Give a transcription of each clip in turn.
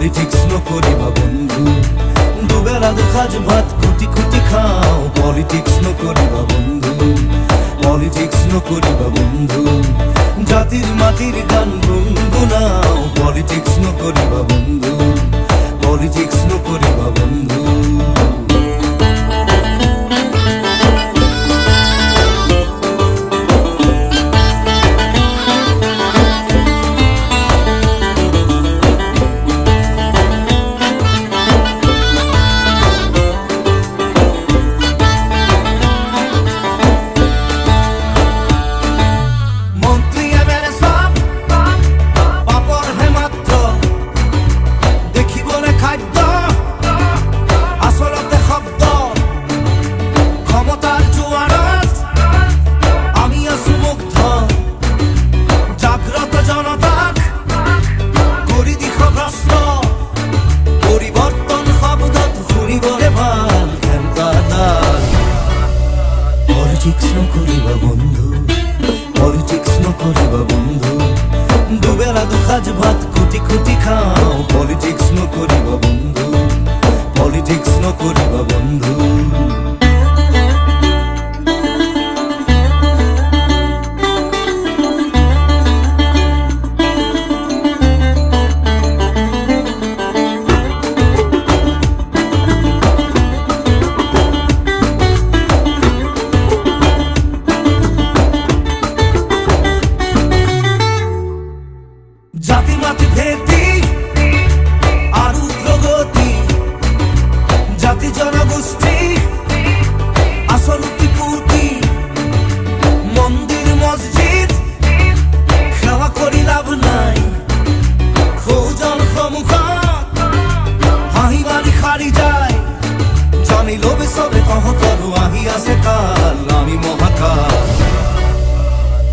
Politics নকরিবা বন্ধু, দুবেলা দুখাজ ভাত খুঁটি খুঁটি খাও। পলিটিক্স নকরিবা বন্ধু, পলিটিক্স নকরিবা বন্ধু, জাতির মাটির গান গুনগুনাও। পলিটিক্স নকরিবা বন্ধু, পলিটিক্স নকরিবা বন্ধু। পলিটিক্স নকরিবা বন্ধু, পলিটিক্স নকরিবা বন্ধু, দুবেলা দুখাজ ভাত খুঁটি খুঁটি খাও। পলিটিক্স নকরিবা বন্ধু, পলিটিক্স নকরিবা বন্ধু। জাতি মাতি ভেদি আর উগ্রগতি, জাতি জনগোষ্ঠী আসল ত্রিপুটি, মন্দির মসজিদ সেবা করি লাভ নাই। খোঁজন সমুখত হাঁহি মারি খারি যায়, জানি লোভে সবে কহতরু আহি আছে কাল, আমি মহাকাল।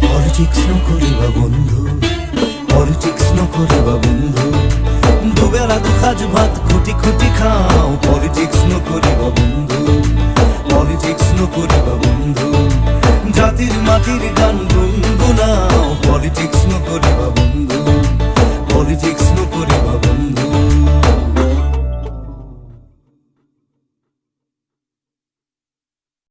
পলিটিক্স নকরিবা বন্ধু, পলিটিক্স নকরিবা বন্ধু, দুবেলা দুখাজ ভাত খুঁটি খুঁটি খাও। পলিটিক্স নকরিবা বন্ধু, পলিটিক্স নকরিবা বন্ধু, জাতির মাটির গান গুনগুনাও। পলিটিক্স নকরিবা বন্ধু, পলিটিক্স নকরিবা।